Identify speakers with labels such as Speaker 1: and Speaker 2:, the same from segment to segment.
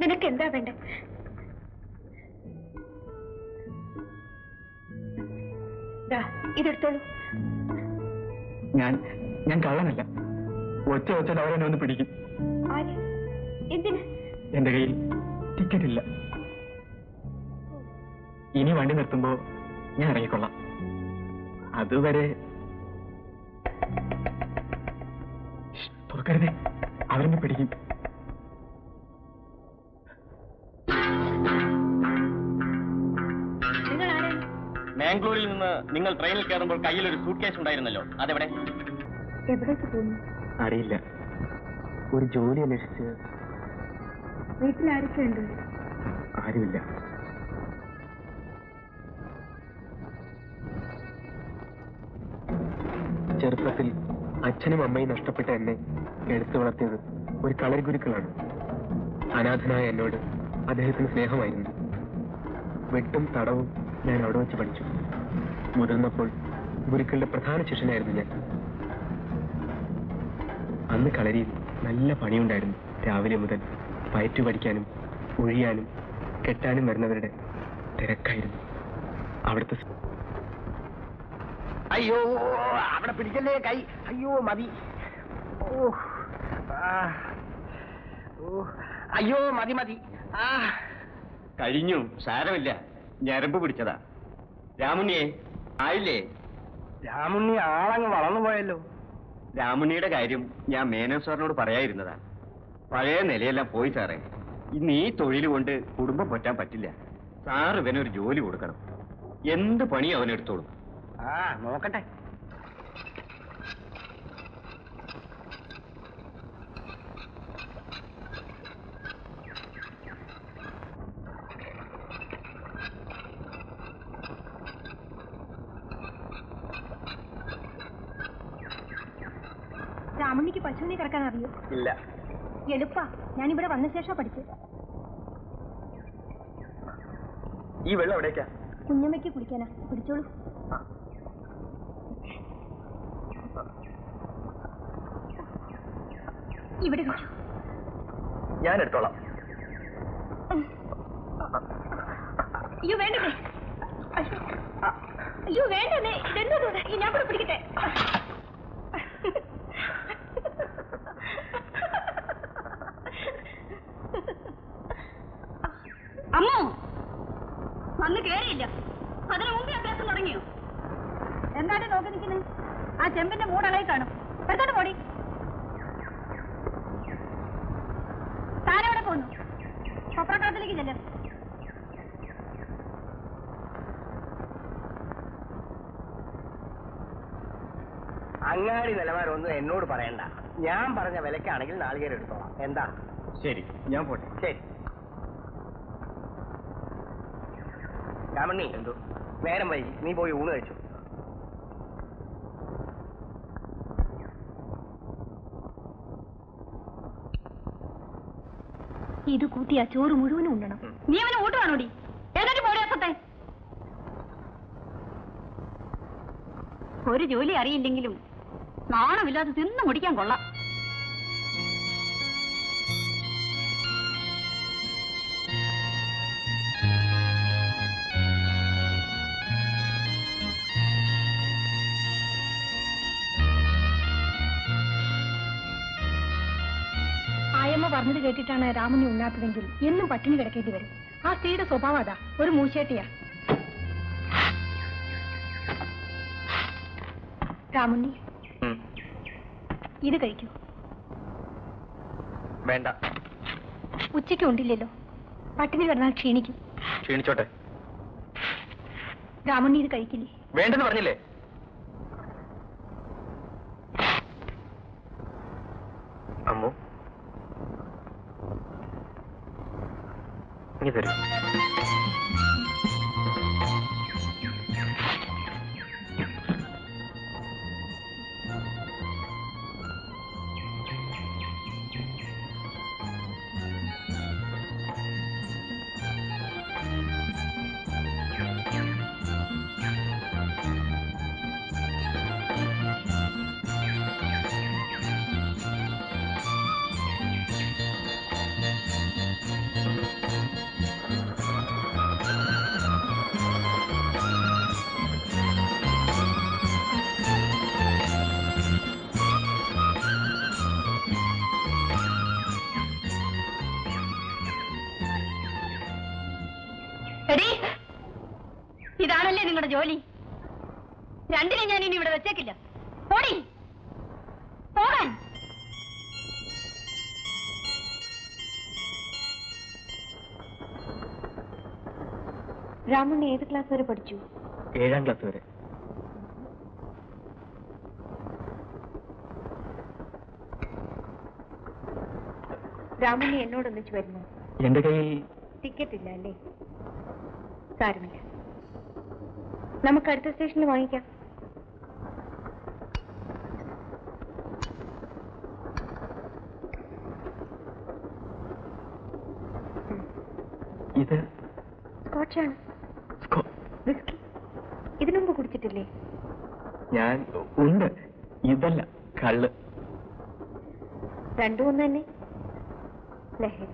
Speaker 1: നിനക്ക് എന്താ വേണ്ടേ? ഇതെടുത്തോളൂ.
Speaker 2: ഞാൻ കള്ളനല്ല. ഒറ്റ അവരെന്നെ ഒന്ന് പിടിക്കും.
Speaker 1: എന്തിന്?
Speaker 2: എന്റെ കയ്യിൽ ടിക്കറ്റ് ഇല്ല. ഇനി വണ്ടി നിർത്തുമ്പോ ഞാൻ ഇറങ്ങിക്കൊള്ളാം. അതുവരെ തുറക്കരുതേ, അവരെന്നെ പിടിക്കും.
Speaker 3: ബാംഗ്ലൂരിൽ നിന്ന് നിങ്ങൾ ട്രെയിനിൽ കയറുമ്പോൾ കയ്യിൽ ഒരു സൂട്ട് കേസ് ഉണ്ടായിരുന്നല്ലോ, അതെവിടെ?
Speaker 1: എവിടേക്ക് പോകുന്നു?
Speaker 2: അറിയില്ല. ഒരു ജോലി അന്വേഷിച്ച്.
Speaker 1: വീട്ടിൽ ആരൊക്കെയുണ്ട്?
Speaker 2: ആരുമില്ല. ചെറുപ്പത്തിൽ അച്ഛനും അമ്മയും നഷ്ടപ്പെട്ട എന്നെ എടുത്തു വളർത്തിയത് ഒരു കളരി ഗുരുക്കളാണ്. അനാഥനായ എന്നോട് അദ്ദേഹത്തിന് സ്നേഹമായിരുന്നു. വെട്ടും തടവും ഞാൻ അവിടെ വെച്ച് പഠിച്ചു. മുതിർന്നപ്പോൾ ഗുരുക്കളുടെ പ്രധാന ശിഷ്യനായിരുന്നു ഞാൻ. അന്ന് കളരിയിൽ നല്ല പണിയുണ്ടായിരുന്നു. രാവിലെ മുതൽ പയറ്റു പഠിക്കാനും ഒഴിയാനും കെട്ടാനും വരുന്നവരുടെ തിരക്കായിരുന്നു അവിടുത്തെ.
Speaker 3: അയ്യോ, അവിടെ പിടിക്കല്ലേ കൈ. അയ്യോ മതി. അയ്യോ മതി മതി. കഴിഞ്ഞു, സാരമില്ല. ഞരമ്പ് പിടിച്ചതാ. രാമുണ്ണിയെ ആയില്ലേ? രാമുണ്ണി ആളങ്ങ് വളർന്നു പോയല്ലോ. രാമുണ്ണിയുടെ കാര്യം ഞാൻ മേനോൻ സാറിനോട് പറയാതിരുന്നതാ. പഴയ നിലയെല്ലാം പോയി സാറേ. ഇന്ന് ഈ തൊഴിൽ കൊണ്ട് കുടുംബം പറ്റാൻ പറ്റില്ല. സാർ ഇവനൊരു ജോലി കൊടുക്കണം. എന്ത് പണിയും അവനെടുത്തോളും. നോക്കട്ടെ.
Speaker 1: രാമുണ്ണിക്ക് പശുവിനെ കിടക്കാൻ അറിയോ?
Speaker 3: ഇല്ല.
Speaker 1: എളുപ്പാ, ഞാനിവിടെ വന്ന ശേഷം പഠിച്ചു.
Speaker 3: ഈ വെള്ളം എവിടേക്കാ?
Speaker 1: കുഞ്ഞമ്മയ്ക്ക് കുടിക്കാനാ. പിടിച്ചോളൂ. ഇവിടെ വെച്ചു.
Speaker 3: ഞാൻ എടുത്തോളാം.
Speaker 1: അയ്യോ വേണ്ടേ, അയ്യോ വേണ്ടേ, ഇതെന്തോ ഞാൻ കൂടെ പിടിക്കട്ടെ. അമ്മോ, വന്ന് കേറിയില്ല. അതിനു മുമ്പേ അഭ്യാസം തുടങ്ങിയോ? എന്താണ് നോക്കി നിൽക്കുന്നത്? ആ ചെമ്പിന്റെ മൂടളയി കാണും. എടുത്തോട്ട് പോടി. താനെവിടെ പോന്നു? പപ്രക്കളത്തിലേക്ക് ചെല്ലും.
Speaker 3: അങ്ങാടി നിലവാരമൊന്നും എന്നോട് പറയണ്ട. ഞാൻ പറഞ്ഞ വിലക്കാണെങ്കിൽ നാളികേരം എടുത്തോളാം. എന്താ? ശരി, ഞാൻ പോട്ടെ. ശരി. രാമണ്ണി, എന്തോ നേരം വൈകി, നീ പോയി ഊണ് കഴിച്ചു.
Speaker 1: ഇത് കൂട്ടിയാ ചോറ് മുഴുവനും ഉണ്ണണം. നീ അവനെ ഊട്ടുവാണോടി? എന്നിട്ട് പോടി അസത്തെ. ഒരു ജോലി അറിയില്ലെങ്കിലും നാണമില്ലാതെ തിന്നു മുടിക്കാൻ കൊള്ളാം. ആയമ്മ പറഞ്ഞത് കേട്ടിട്ടാണ് രാമുണ്ണി ഉണ്ണാത്തതെങ്കിൽ എന്നും പട്ടിണി കിടക്കേണ്ടി വരും. ആ സ്ത്രീയുടെ സ്വഭാവം അതാ, ഒരു മൂശേട്ടിയാ. രാമുണ്ണി, ഇത് കഴിക്കൂ.
Speaker 3: വേണ്ട.
Speaker 1: ഉച്ചയ്ക്ക് ഉണ്ടില്ലല്ലോ, പട്ടിണി കിടന്നാൽ ക്ഷീണിക്കും.
Speaker 3: ക്ഷീണിച്ചോട്ടെ.
Speaker 1: രാമുണ്ണി ഇത് കഴിക്കില്ലേ?
Speaker 3: വേണ്ടെന്ന് പറഞ്ഞില്ലേ? അമ്മു, ഇനി തരൂ.
Speaker 1: എടീ, ഇതാണല്ലേ നിങ്ങളുടെ ജോലി? രണ്ടിനെ ഞാൻ ഇനി ഇവിടെ വെച്ചേക്കില്ല. ഓടി പോകാൻ.
Speaker 4: രാമുണ്ണി ഏത് ക്ലാസ് വരെ പഠിച്ചു?
Speaker 2: 7ാം ക്ലാസ് വരെ.
Speaker 4: രാമുണ്ണി എന്നോടൊന്നിച്ച് വരുന്നു.
Speaker 2: എന്റെ കയ്യിൽ
Speaker 4: ടിക്കറ്റ് ഇല്ല അല്ലേ? സാരമില്ല, നമുക്ക് അടുത്ത സ്റ്റേഷനിൽ വാങ്ങിക്കാം.
Speaker 2: ഇത്
Speaker 4: സ്കോച്ചാണ്. വിസ്കി ഇതിനു മുമ്പ് കുടിച്ചിട്ടില്ലേ?
Speaker 2: ഞാൻ ഉണ്ട്. ഇതല്ല, കള്ള്.
Speaker 4: രണ്ടും ഒന്ന് തന്നെ. ലഹരി.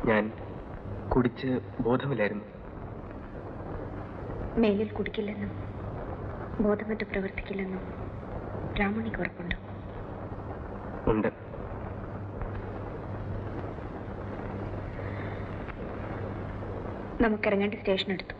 Speaker 2: ഞാൻ കുടിച്ച് ബോധമില്ലായിരുന്നു.
Speaker 4: മേലിൽ കുടിക്കില്ലെന്നും ബോധമറ്റ് പ്രവർത്തിക്കില്ലെന്നും രാമുണ്ണിക്ക് ഉറപ്പുണ്ടോ?
Speaker 2: ഉണ്ട്.
Speaker 4: നമുക്കിറങ്ങേണ്ട സ്റ്റേഷൻ എടുത്തു.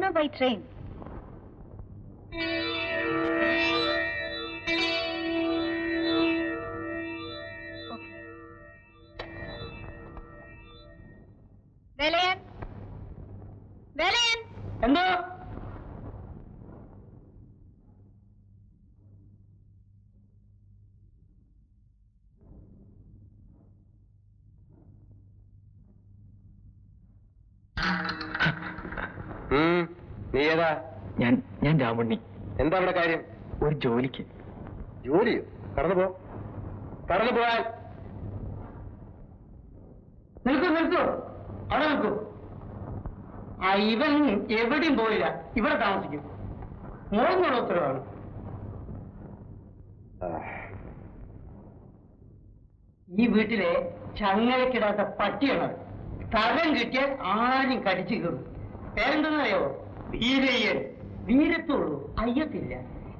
Speaker 1: No, by train. വേലയൻ, വേലയൻ.
Speaker 3: എന്തോ? നീ ഏതാ?
Speaker 2: ഞാൻ രാമുണ്ണി.
Speaker 3: എന്താ അവിടെ കാര്യം?
Speaker 2: ഒരു ജോലിക്ക്.
Speaker 3: ജോലിയോ? കടന്നു പോയാൽ നിൽക്കൂ, അവിടെ നിൽക്കൂ. ഇവൻ എവിടെയും പോയില്ല, ഇവിടെ താമസിക്കും. മോളും ഉത്തരവാണ്. ഈ വീട്ടിലെ ചങ്ങലക്കിടാത്ത പട്ടിയാണ്. സ്ഥലം കിട്ടിയാൽ ആരും കടിച്ചു കയറും. പേരെന്തെന്നറിയോ? വീരയ്യൻ. വീരത്തുള്ളൂ, അയ്യത്തില്ല.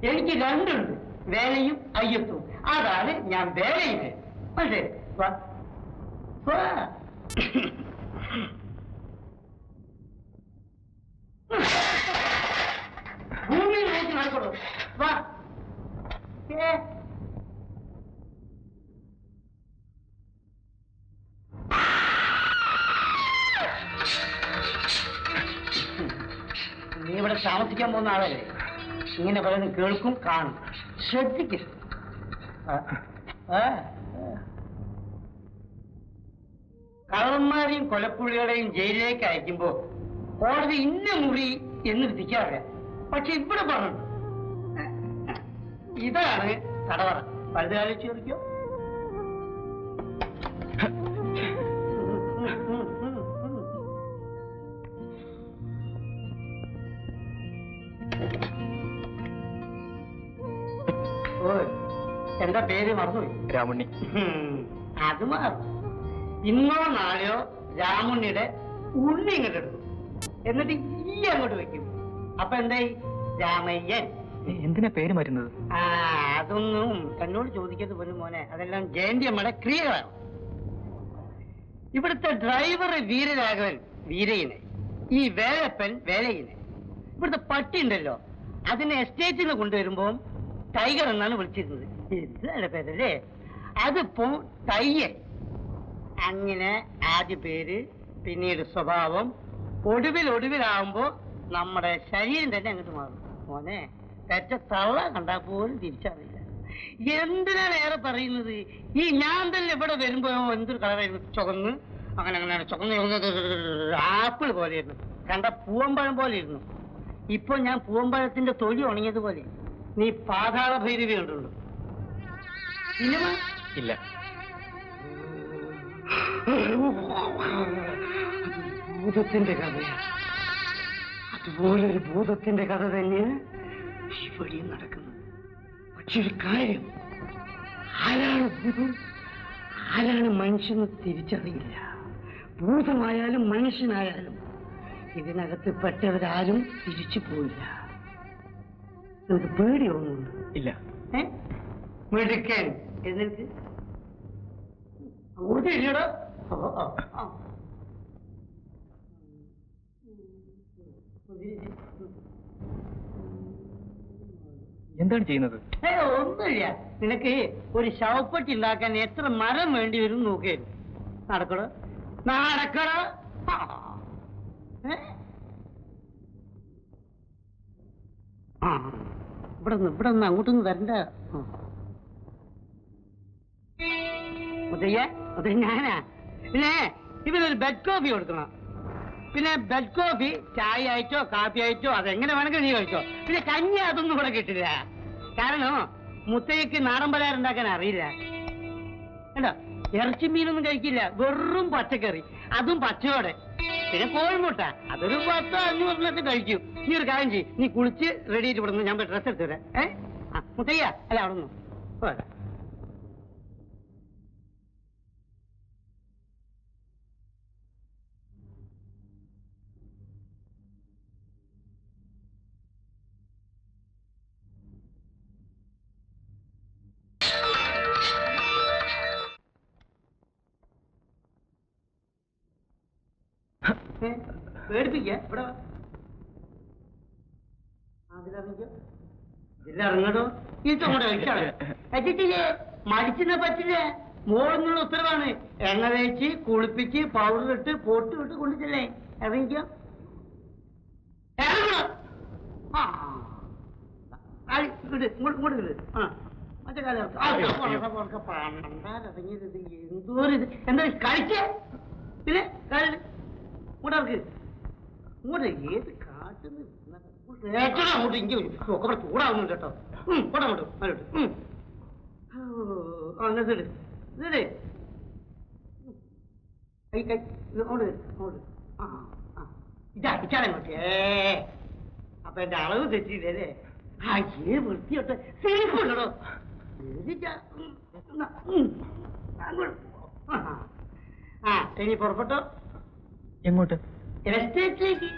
Speaker 3: എനിക്ക് രണ്ടുണ്ട്, വേലയും അയ്യത്തും. അതാണ് ഞാൻ വേലയ്യൻ. അതെ, ഭൂമിയിൽ നോക്കി നടക്കണോ? വാ. നീ ഇവിടെ താമസിക്കാൻ പോകുന്ന ആളല്ലേ, ഇങ്ങനെ പലതും കേൾക്കും കാണും, ശ്രദ്ധിക്കും. കള്ളന്മാരെയും കൊലപ്പുള്ളികളെയും ജയിലിലേക്ക് അയക്കുമ്പോ കോടതി ഇന്ന മുറി എന്ന് വിധിക്കാറില്ല. പക്ഷെ ഇവിടെ പറഞ്ഞു ഇതാണ് തടവറ. പഴുതുകാലിച്ച് ചോദിക്കോ? എന്താ പേര് മറന്നുപോയി?
Speaker 2: രാമുണ്ണി.
Speaker 3: അത് മാറും. ഇന്നോ നാളെയോ രാമുണ്ണിയുടെ ഉണ്ണി ഇങ്ങോട്ട് എടുക്കും, എന്നിട്ട് ഈ അങ്ങോട്ട് വെക്കും. അപ്പൊ എന്തായി? രാമയ്യൻ.
Speaker 2: എന്തിനാ പേര് മാറ്റുന്നത്?
Speaker 3: അതൊന്നും എന്നോട് ചോദിക്കരുത് പോലും മോനെ, അതെല്ലാം ജയന്തി അമ്മയുടെ ക്രിയകളാണ്. ഇവിടുത്തെ ഡ്രൈവർ വീരരാഘവൻ വീരയിനെ, ഈ വേലപ്പൻ വേലയിനെ. ഇവിടുത്തെ പട്ടി ഉണ്ടല്ലോ, അതിനെ എസ്റ്റേറ്റിൽ നിന്ന് കൊണ്ടുവരുമ്പോ ടൈഗർ എന്നാണ് വിളിച്ചിരുന്നത്. ഇതല്ല പേരല്ലേ? അതിപ്പോ തയ്യൽ. അങ്ങനെ ആദ്യ പേര്, പിന്നീട് സ്വഭാവം, ഒടുവിലാവുമ്പോ നമ്മുടെ ശരീരം തന്നെ അങ്ങോട്ട് മാറും. മോനെ, തെറ്റ തള്ള കണ്ടാൽ പോലും തിരിച്ചറിയില്ല. എന്തിനാണ് ഏറെ പറയുന്നത്? ഈ ഞാൻ തന്നെ ഇവിടെ വരുമ്പോ എന്തൊരു കളറായിരുന്നു, ചുവന്ന് അങ്ങനെ ചുവന്ന് ആപ്പിൾ പോലെയായിരുന്നു, കണ്ട പൂവമ്പഴം പോലെ ഇരുന്നു. ഇപ്പൊ ഞാൻ പൂവമ്പഴത്തിന്റെ തൊലി ഉണങ്ങിയതുപോലെ. നീ പാതാള ഭൈരവി കണ്ടുള്ളൂ? സിനിമ
Speaker 2: ഇല്ല.
Speaker 3: ഭൂതത്തിന്റെ കഥയാ. അതുപോലൊരു ഭൂതത്തിന്റെ കഥ തന്നെയാണ് ഇവിടെയും നടക്കുന്നത്. പക്ഷെ ഒരു കാര്യം, ആരാണ് ഭൂതം ആരാണ് മനുഷ്യന് തിരിച്ചറിയില്ല. ഭൂതമായാലും മനുഷ്യനായാലും ഇതിനകത്ത് പെട്ടവരാരും തിരിച്ചു പോയില്ല. നമുക്ക് പേടിയൊന്നുണ്ട്?
Speaker 2: ഇല്ല.
Speaker 3: മെടുക്കൻ എന്നിട്ട് അങ്ങോട്ട് ഇല്ലടോ.
Speaker 2: എന്താണ് ചെയ്യുന്നത്?
Speaker 3: ഒന്നുമില്ല. നിനക്ക് ഒരു ശവപ്പെട്ടി ഉണ്ടാക്കാൻ എത്ര മരം വേണ്ടി വരും നോക്കിയാലും. നടക്കടോ നടക്കടോ. ഇവിടെ നിന്ന് അങ്ങോട്ടൊന്നും വരണ്ട. മുതയ്യ ഞാനാ. പിന്നെ ഇവനൊരു ബെഡ് കോഫി കൊടുക്കണം. പിന്നെ ബെഡ് കോഫി ചായ ആയിട്ടോ കാപ്പി ആയിട്ടോ അതെങ്ങനെ വേണമെങ്കിൽ നീ കഴിച്ചോ. പിന്നെ കഞ്ഞി അതൊന്നും ഇവിടെ കിട്ടില്ല. കാരണം മുത്തയ്ക്ക് നാടൻ പലഹാരം ഉണ്ടാക്കാൻ അറിയില്ല. കേട്ടോ, ഇറച്ചി മീനൊന്നും കഴിക്കില്ല, വെറും പച്ചക്കറി, അതും പച്ചയോടെ. പിന്നെ കോഴിമുട്ട, അതൊരു 10-5 കഴിക്കും. നീ ഒരു കാര്യം ചെയ്യും, നീ കുളിച്ച് റെഡി ആയിട്ട് വിടുന്നു, ഞാൻ ഡ്രസ് എടുത്തു തരാം. മുത്തയ്യ അല്ല അവിടെ നിന്ന് പോരാ. പേടിപ്പിക്ക. ഇവിടെ ഇറങ്ങടോ. ഇങ്ങോട്ട് കഴിച്ചാളേ മരിച്ചിനെ പറ്റില്ലേ? മോളെന്നുള്ള ഉത്തരവാണ്. എണ്ണ തേച്ച് കുളിപ്പിച്ച് പൗഡർ ഇട്ട് പൊട്ട് ഇട്ട് കൊണ്ടിച്ചല്ലേ. ഇറങ്ങിക്കോ. ഇറങ്ങണോ? ഇങ്ങോട്ട് ഇങ്ങോട്ട്. മറ്റേ കാലം പണ്ടാരടങ്ങിയത് എന്തോരിത്. എന്താ കഴിച്ചേ? പിന്നെ ഇങ്ങോട്ടർക്ക് ഇങ്ങോട്ട് ഏത് കാട്ടുന്ന അങ്ങോട്ട് ഇഞ്ചി ഒക്കെ ചൂടാവുന്നുണ്ട് കേട്ടോ. അങ്ങോട്ട് അങ്ങോട്ട് എന്നിട്ട് ഇതേ കൈ കൈ അങ്ങോട്ട് അങ്ങോട്ട്. ഇതായിച്ചാലങ്ങോട്ടേ. അപ്പൊ എന്റെ അളവ് തെറ്റിയില്ലേ? വൃത്തിയോട്ടെ സേഫുണ്ടോ? ഇനി പുറപ്പെട്ടോ.
Speaker 2: എങ്ങോട്ട്?
Speaker 3: എസ്റ്റേറ്റിലേക്ക്.